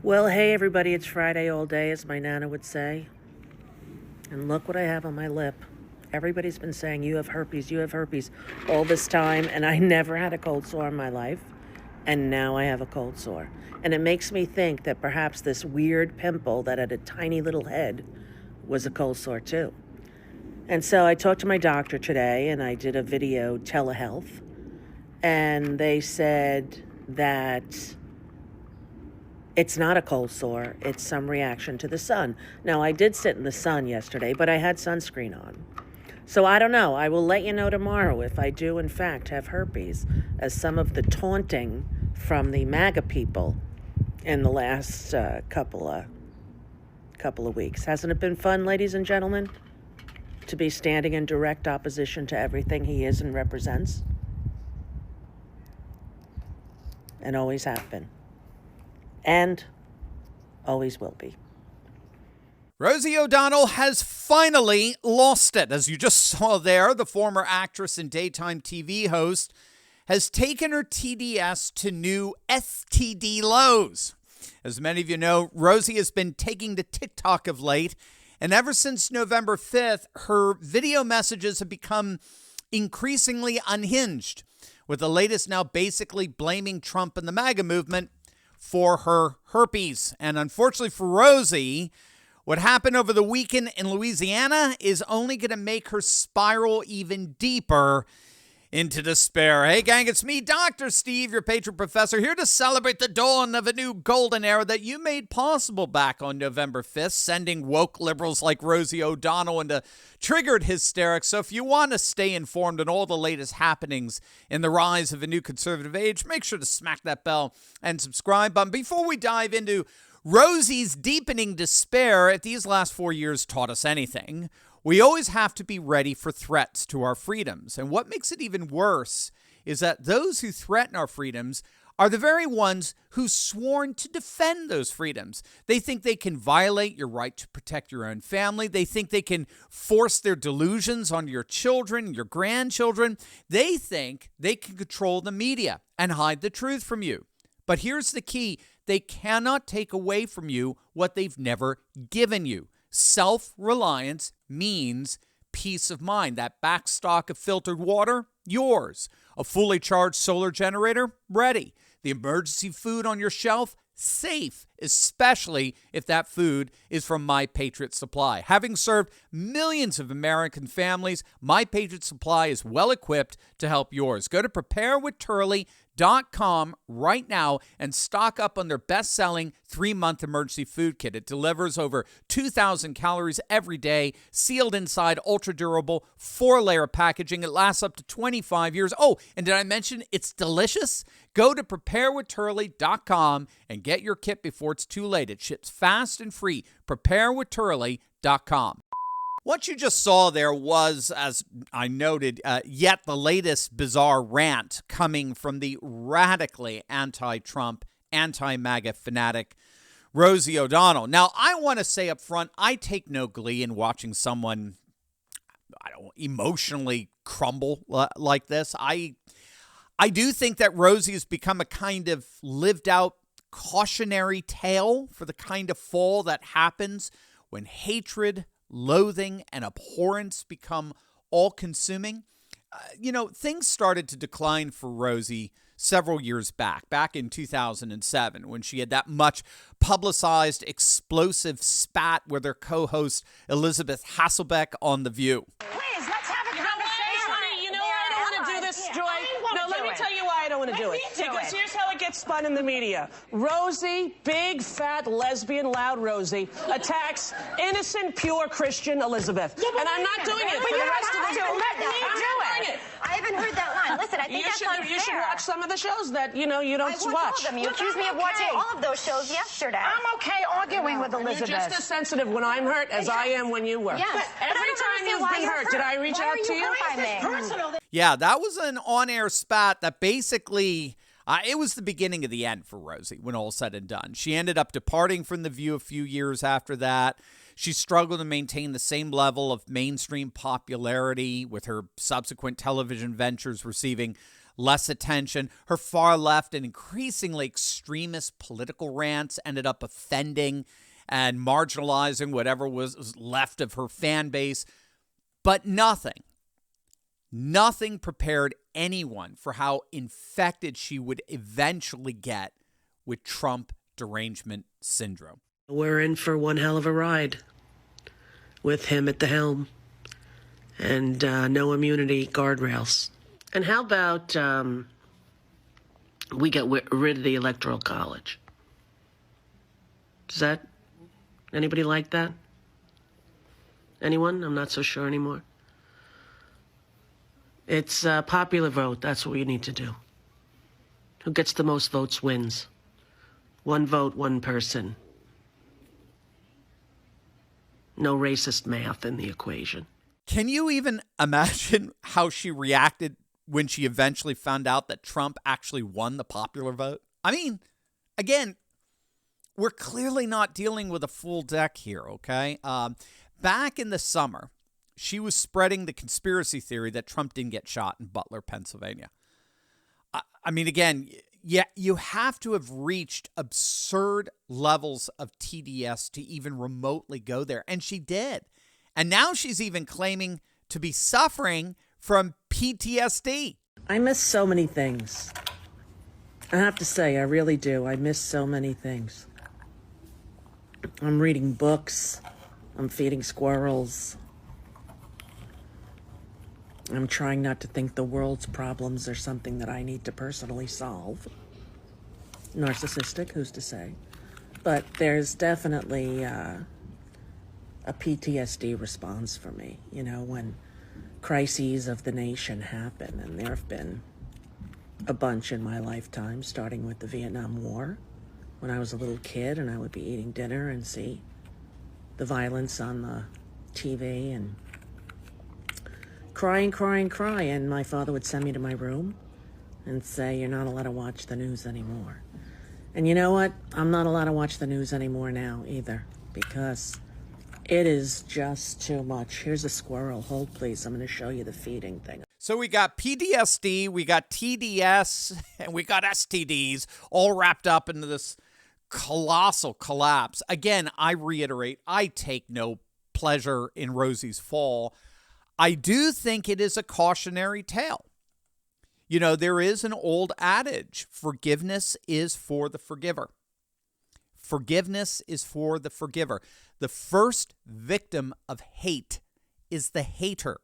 Well, hey everybody, it's Friday all day, as my Nana would say. And look what I have on my lip. Everybody's been saying, you have herpes all this time, and I never had a cold sore in my life. And now I have a cold sore. And it makes me think that perhaps this weird pimple that had a tiny little head was a cold sore too. And so I talked to my doctor today, and I did a video telehealth. And they said that it's not a cold sore, it's some reaction to the sun. Now, I did sit in the sun yesterday, but I had sunscreen on. So I don't know. I will let you know tomorrow if I do, in fact, have herpes, as some of the taunting from the MAGA people in the last couple of weeks. Hasn't it been fun, ladies and gentlemen, to be standing in direct opposition to everything he is and represents? And always have been. And always will be. Rosie O'Donnell has finally lost it. As you just saw there, the former actress and daytime TV host has taken her TDS to new STD lows. As many of you know, Rosie has been taking to TikTok of late, and ever since November 5th, her video messages have become increasingly unhinged, with the latest now basically blaming Trump and the MAGA movement for her herpes. And unfortunately for Rosie, what happened over the weekend in Louisiana is only going to make her spiral even deeper into despair. Hey gang, it's me, Dr. Steve, your patron professor, here to celebrate the dawn of a new golden era that you made possible back on November 5th, sending woke liberals like Rosie O'Donnell into triggered hysterics. So if you want to stay informed on all the latest happenings in the rise of a new conservative age, make sure to smack that bell and subscribe button. Before we dive into Rosie's deepening despair, if these last 4 years taught us anything, we always have to be ready for threats to our freedoms. And what makes it even worse is that those who threaten our freedoms are the very ones who've sworn to defend those freedoms. They think they can violate your right to protect your own family. They think they can force their delusions on your children, your grandchildren. They think they can control the media and hide the truth from you. But here's the key. They cannot take away from you what they've never given you. Self-reliance means peace of mind. That backstock of filtered water, yours. A fully charged solar generator, ready. The emergency food on your shelf, safe, especially if that food is from My Patriot Supply. Having served millions of American families, My Patriot Supply is well equipped to help yours. Go to preparewithturley.com right now and stock up on their best-selling 3-month emergency food kit. It delivers over 2,000 calories every day, sealed inside ultra-durable 4-layer packaging. It lasts up to 25 years. Oh, and did I mention it's delicious? Go to preparewithturley.com and get your kit before it's too late. It ships fast and free. preparewithturley.com. What you just saw there was, as I noted, yet the latest bizarre rant coming from the radically anti-Trump, anti-MAGA fanatic Rosie O'Donnell. Now, I want to say up front, I take no glee in watching someone, emotionally crumble like this. I do think that Rosie has become a kind of lived out cautionary tale for the kind of fall that happens when hatred, loathing, and abhorrence become all-consuming. Things started to decline for Rosie several years back in 2007, when she had that much publicized explosive spat with her co-host Elizabeth Hasselbeck on The View. Please, let's have a conversation. You know why I don't want to do this, Joy? No, let me tell you why I don't want to do it. Because here's how it gets spun in the media. Rosie, big, fat, lesbian, loud Rosie, attacks innocent, pure Christian Elizabeth. Yeah, and I'm not doing it for the rest of the show. I'm not doing it. I haven't heard that line. Listen, I think that's unfair. You should watch some of the shows that, you don't watch. All of them. You accused me of watching all of those shows yesterday. I'm okay arguing with Elizabeth. You're just as sensitive when I'm hurt as I am when you were. Yes. Every time you've been hurt, did I reach out to you? Personal. Yeah, that was an on-air spat that basically, it was the beginning of the end for Rosie when all said and done. She ended up departing from The View a few years after that. She struggled to maintain the same level of mainstream popularity, with her subsequent television ventures receiving less attention. Her far left and increasingly extremist political rants ended up offending and marginalizing whatever was left of her fan base. But nothing prepared anyone for how infected she would eventually get with Trump derangement syndrome. We're in for one hell of a ride with him at the helm and no immunity guardrails. And how about we get rid of the Electoral College? Does that, anybody like that? Anyone? I'm not so sure anymore. It's a popular vote. That's what we need to do. Who gets the most votes wins. One vote, one person. No racist math in the equation. Can you even imagine how she reacted when she eventually found out that Trump actually won the popular vote? I mean, again, we're clearly not dealing with a full deck here, okay? Back in the summer, she was spreading the conspiracy theory that Trump didn't get shot in Butler, Pennsylvania. I mean, again, yeah, you have to have reached absurd levels of TDS to even remotely go there. And she did. And now she's even claiming to be suffering from PTSD. I miss so many things. I have to say, I really do. I miss so many things. I'm reading books. I'm feeding squirrels. I'm trying not to think the world's problems are something that I need to personally solve. Narcissistic, who's to say? But there's definitely a PTSD response for me, you know, when crises of the nation happen, and there have been a bunch in my lifetime, starting with the Vietnam War, when I was a little kid and I would be eating dinner and see the violence on the TV and cry, and my father would send me to my room and say, you're not allowed to watch the news anymore. And you know what? I'm not allowed to watch the news anymore now either, because it is just too much. Here's a squirrel. Hold, please. I'm going to show you the feeding thing. So we got PTSD, we got TDS, and we got STDs all wrapped up into this colossal collapse. Again, I reiterate, I take no pleasure in Rosie's fall. I do think it is a cautionary tale. You know, there is an old adage, forgiveness is for the forgiver. Forgiveness is for the forgiver. The first victim of hate is the hater.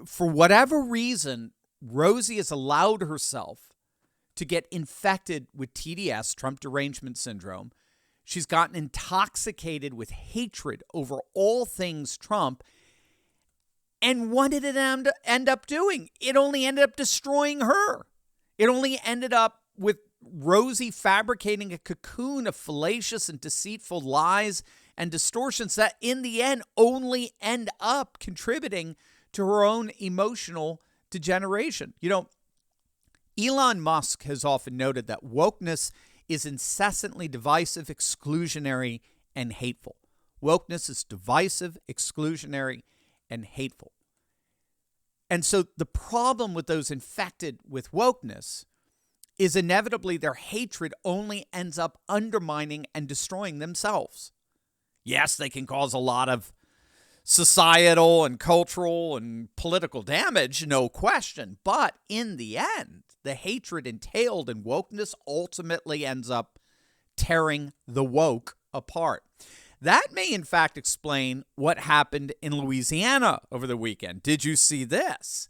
For whatever reason, Rosie has allowed herself to get infected with TDS, Trump derangement syndrome. She's gotten intoxicated with hatred over all things Trump. And what did it end up doing? It only ended up destroying her. It only ended up with Rosie fabricating a cocoon of fallacious and deceitful lies and distortions that in the end only end up contributing to her own emotional degeneration. You know, Elon Musk has often noted that wokeness is incessantly divisive, exclusionary, and hateful. Wokeness is divisive, exclusionary, and hateful. And so the problem with those infected with wokeness is inevitably their hatred only ends up undermining and destroying themselves. Yes, they can cause a lot of societal and cultural and political damage, no question. But in the end, the hatred entailed in wokeness ultimately ends up tearing the woke apart. That may, in fact, explain what happened in Louisiana over the weekend. Did you see this?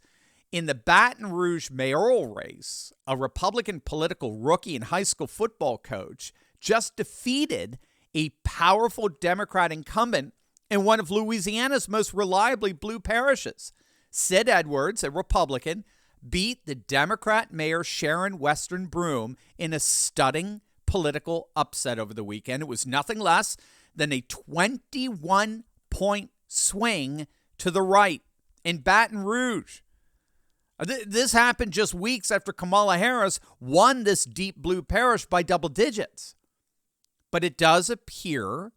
In the Baton Rouge mayoral race, a Republican political rookie and high school football coach just defeated a powerful Democrat incumbent in one of Louisiana's most reliably blue parishes. Sid Edwards, a Republican, beat the Democrat Mayor Sharon Western Broome in a stunning political upset over the weekend. It was nothing less than a 21-point swing to the right in Baton Rouge. This happened just weeks after Kamala Harris won this deep blue parish by double digits. But it does appear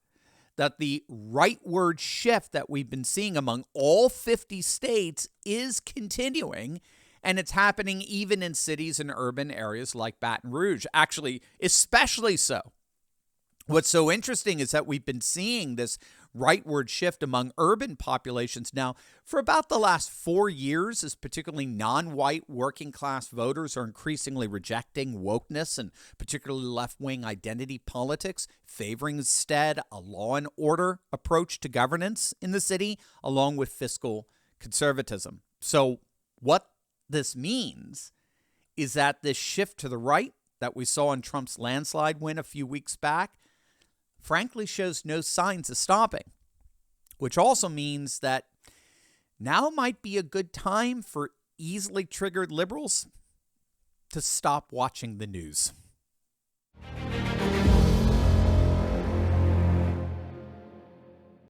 that the rightward shift that we've been seeing among all 50 states is continuing, And it's happening even in cities and urban areas like Baton Rouge, actually, especially so. What's so interesting is that we've been seeing this rightward shift among urban populations now for about the last 4 years, as particularly non-white working class voters are increasingly rejecting wokeness and particularly left-wing identity politics, favoring instead a law and order approach to governance in the city, along with fiscal conservatism. So what this means is that this shift to the right that we saw in Trump's landslide win a few weeks back frankly shows no signs of stopping, which also means that now might be a good time for easily triggered liberals to stop watching the news.